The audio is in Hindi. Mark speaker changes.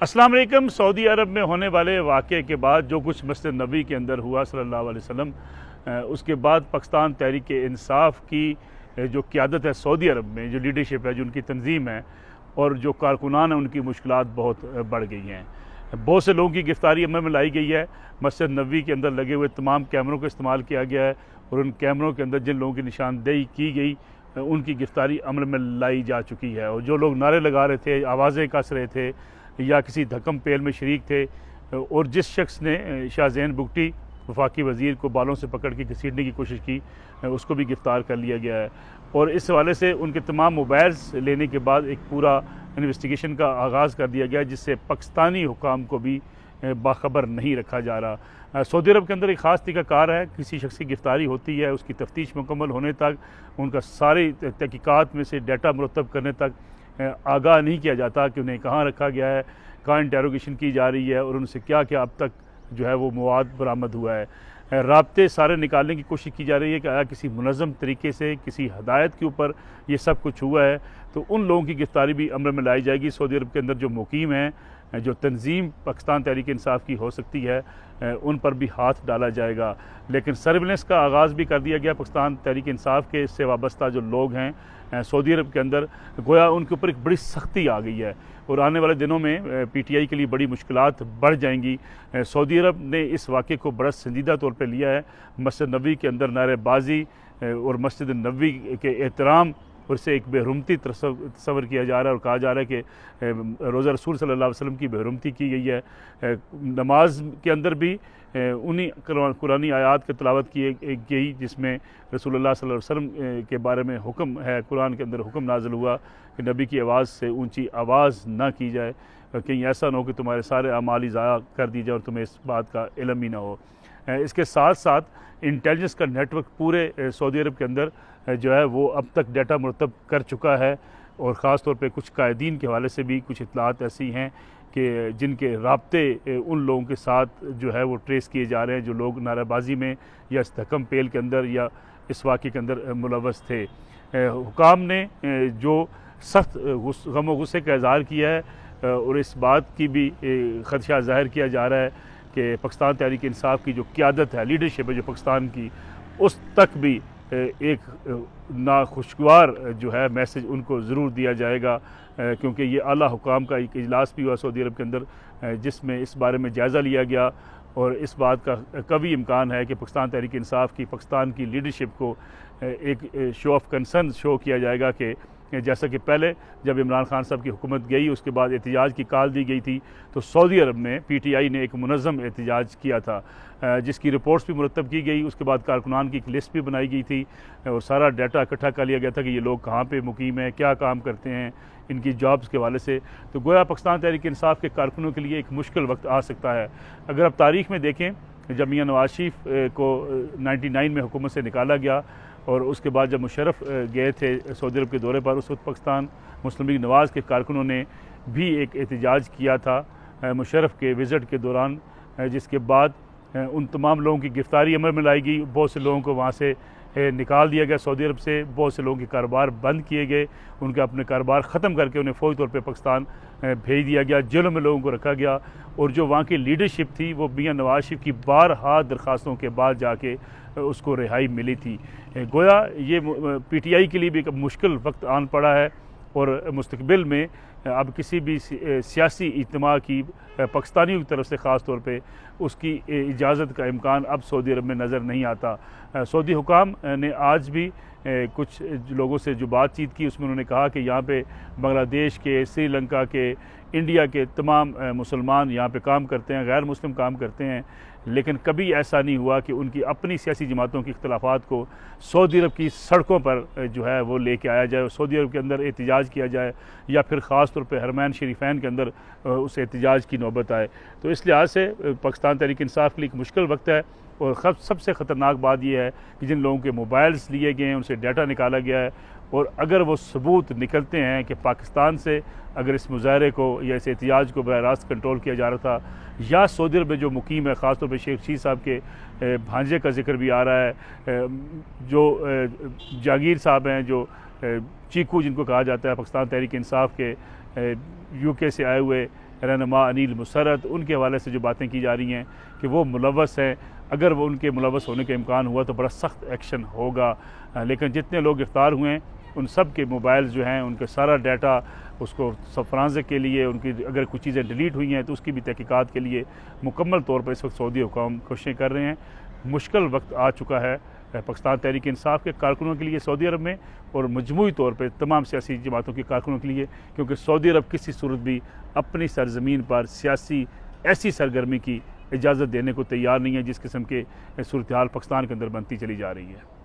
Speaker 1: अस्सलाम वालेकुम। सऊदी अरब में होने वाले वाक़े के बाद जो कुछ मस्जिद नबी के अंदर हुआ सल्लल्लाहु अलैहि वसल्लम, उसके बाद पाकिस्तान तहरीक इंसाफ की जो क़यादत है सऊदी अरब में, जो लीडरशिप है, जो उनकी तंजीम है और जो कारकुनान हैं, उनकी मुश्किलात बहुत बढ़ गई हैं। बहुत से लोगों की गिरफ्तारी अमल में लाई गई है। मस्जिद नबी के अंदर लगे हुए तमाम कैमरों का इस्तेमाल किया गया है और उन कैमरों के अंदर जिन लोगों की निशानदेही की गई उनकी गिरफ्तारी अमल में लाई जा चुकी है। और जो लोग नारे लगा रहे थे, आवाज़ें कस रहे थे या किसी धक्कम पेल में शरीक थे, और जिस शख्स ने शाहजैन बुगटी वफाकी वज़ीर को बालों से पकड़ के घसीटने की कोशिश की, उसको भी गिरफ़्तार कर लिया गया है। और इस हवाले से उनके तमाम मोबाइल्स लेने के बाद एक पूरा इन्वेस्टिगेशन का आगाज़ कर दिया गया, जिससे पाकिस्तानी हुकाम को भी बाखबर नहीं रखा जा रहा। सऊदी अरब के अंदर एक ख़ास तरीक़ाकार है, किसी शख्स की गिरफ्तारी होती है, उसकी तफ्तीश मुकम्मल होने तक, उनका सारी तहकीकात में से डाटा मुरतब करने तक आगाह नहीं किया जाता कि उन्हें कहाँ रखा गया है, कहाँ इंटेरोगेशन की जा रही है और उनसे क्या क्या अब तक जो है वो मवाद बरामद हुआ है। राब्ते सारे निकालने की कोशिश की जा रही है कि आया किसी मुनज़्ज़म तरीके से किसी हदायत के ऊपर ये सब कुछ हुआ है, तो उन लोगों की गिरफ्तारी भी अमल में लाई जाएगी। सऊदी अरब के अंदर जो मुकीम हैं, जो तंजीम पाकिस्तान तहरीक इंसाफ की हो सकती है, उन पर भी हाथ डाला जाएगा। लेकिन सर्विलेंस का आगाज़ भी कर दिया गया। पाकिस्तान तहरीक इंसाफ के से वाबस्ता जो लोग हैं सऊदी अरब के अंदर, गोया उनके ऊपर एक बड़ी सख्ती आ गई है और आने वाले दिनों में PTI के लिए बड़ी मुश्किलात बढ़ जाएंगी। सऊदी अरब ने इस वाक़े को बड़ा संजीदा तौर पर लिया है। मस्जिद नबी के अंदर नारेबाजी और मस्जिद नबी के एहतराम और इससे एक बेहरुमती तस्वर किया जा रहा है और कहा जा रहा है कि रोज़ा रसूल सल्लल्लाहु अलैहि वसल्लम की बेहरुमती की गई है। नमाज के अंदर भी उन्हीं कुरानी आयात की तिलावत की गई जिसमें रसूलुल्लाह सल्लल्लाहु अलैहि वसल्लम के बारे में हुक्म है। कुरान के अंदर हुक्म नाज़िल हुआ कि नबी की आवाज़ से ऊंची आवाज़ ना की जाए, कहीं ऐसा ना हो कि तुम्हारे सारे अमाल ही ज़ाया कर दी जाए और तुम्हें इस बात का इल्म ही ना हो। इसके साथ साथ इंटेलिजेंस का नेटवर्क पूरे सऊदी अरब के अंदर जो है वो अब तक डाटा मुरतब कर चुका है और ख़ास तौर पे कुछ कायदीन के हवाले से भी कुछ इतलात ऐसी हैं कि जिनके राब्ते उन लोगों के साथ जो है वो ट्रेस किए जा रहे हैं जो लोग नाराबाजी में या इस धक्कम पेल के अंदर या इस वाक़े के अंदर मुलव्वस थे। हुकाम ने जो सख्त गम व गुस्से का इज़हार किया है और इस बात की भी ख़दशा ज़ाहिर किया जा रहा है कि पाकिस्तान तहरीक इंसाफ की जो क़यादत है, लीडरशिप है जो पाकिस्तान की, उस तक भी एक नाखुशगवार जो है मैसेज उनको ज़रूर दिया जाएगा, क्योंकि ये आला हुकाम का एक इजलास भी हुआ सऊदी अरब के अंदर जिसमें इस बारे में जायज़ा लिया गया और इस बात का कभी इम्कान है कि पाकिस्तान तहरीक इंसाफ की पाकिस्तान की लीडरशिप को एक शो ऑफ कंसर्न शो किया जाएगा कि जैसा कि पहले जब इमरान खान साहब की हुकूमत गई उसके बाद एहतजाज की कॉल दी गई थी, तो सऊदी अरब में PTI ने एक मुनज़्ज़म एहतजाज किया था जिसकी रिपोर्ट्स भी मुरतब की गई। उसके बाद कारकुनान की एक लिस्ट भी बनाई गई थी और सारा डाटा इकट्ठा कर लिया गया था कि ये लोग कहाँ पे मुकीम हैं, क्या काम करते हैं, इनकी जॉब्स के हवाले से। तो गोया पाकिस्तान तहरीक इंसाफ के कारकुनों के लिए एक मुश्किल वक्त आ सकता है। अगर आप तारीख़ में देखें, जब मियां नवाज शरीफ को 99 में हुकूमत से निकाला गया और उसके बाद जब मुशर्रफ गए थे सऊदी अरब के दौरे पर, उस वक्त पाकिस्तान मुस्लिम लीग नवाज़ के कारकुनों ने भी एक एहतजाज किया था मुशर्रफ के विज़िट के दौरान, जिसके बाद उन तमाम लोगों की गिरफ्तारी अमल में लाई गई। बहुत से लोगों को वहाँ से निकाल दिया गया सऊदी अरब से, बहुत से लोगों के कारोबार बंद किए गए, उनके अपने कारोबार ख़त्म करके उन्हें फ़ौरी तौर पर पाकिस्तान भेज दिया गया, जेलों में लोगों को रखा गया। और जो वहाँ की लीडरशिप थी वो मियां नवाज शरीफ की बारहा दरख्वास्तों के बाद जाके उसको रिहाई मिली थी। गोया ये PTI के लिए भी एक मुश्किल वक्त आन पड़ा है और मुस्तकबिल में अब किसी भी सियासी इज्तिमा की पाकिस्तानियों की तरफ से ख़ास तौर पे उसकी इजाज़त का इम्कान अब सऊदी अरब में नज़र नहीं आता। सऊदी हुकाम ने आज भी कुछ लोगों से जो बातचीत की उसमें उन्होंने कहा कि यहाँ पे बांग्लादेश के, श्रीलंका के, इंडिया के तमाम मुसलमान यहाँ पे काम करते हैं, गैर मुस्लिम काम करते हैं, लेकिन कभी ऐसा नहीं हुआ कि उनकी अपनी सियासी जमातों के इख्तलाफात को सऊदी अरब की सड़कों पर जो है वो लेके आया जाए, सऊदी अरब के अंदर एहतजाज किया जाए या फिर ख़ास तौर पे हरमैन शरीफैन के अंदर उस एहतजाज की नौबत आए। तो इस लिहाज से पाकिस्तान तहरीक इंसाफ के लिए एक मुश्किल वक्त है और सबसे ख़तरनाक बात यह है कि जिन लोगों के मोबाइल्स लिए गए हैं उनसे डाटा निकाला गया है और अगर वो सबूत निकलते हैं कि पाकिस्तान से अगर इस मुजाहरे को या इस एहतजाज को बराह रास्त कंट्रोल किया जा रहा था या सऊदी अरब में जो मुकीम है, ख़ास तौर पर शेख रशीद साहब के भांजे का जिक्र भी आ रहा है, जो जहांगीर साहब हैं, जो चीकू जिनको कहा जाता है, पाकिस्तान तहरीक इंसाफ के UK से आए हुए रहनुमा अनिल मुसरत, उनके हवाले से जो बातें की जा रही हैं कि वो मुलव्वस हैं, अगर वो उनके मुलव्वस होने का इम्कान हुआ तो बड़ा सख्त एक्शन होगा। लेकिन जितने लोग गिरफ़्तार हुए हैं उन सब के मोबाइल जो हैं, उनके सारा डाटा उसको सब फरांजे के लिए, उनकी अगर कुछ चीज़ें डिलीट हुई हैं तो उसकी भी तहकीकात के लिए मुकम्मल तौर पर इस वक्त सऊदी हुकाम कोशिशें कर रहे हैं। मुश्किल वक्त आ चुका है पाकिस्तान तहरीक इंसाफ के कारकुनों के लिए सऊदी अरब में, और मजमूई तौर पर तमाम सियासी जमातों के कारकुनों के लिए, क्योंकि सऊदी अरब किसी सूरत भी अपनी सरजमीन पर सियासी ऐसी सरगर्मी की इजाज़त देने को तैयार नहीं है जिस किस्म के सूरत हाल पाकिस्तान के अंदर बनती चली जा रही है।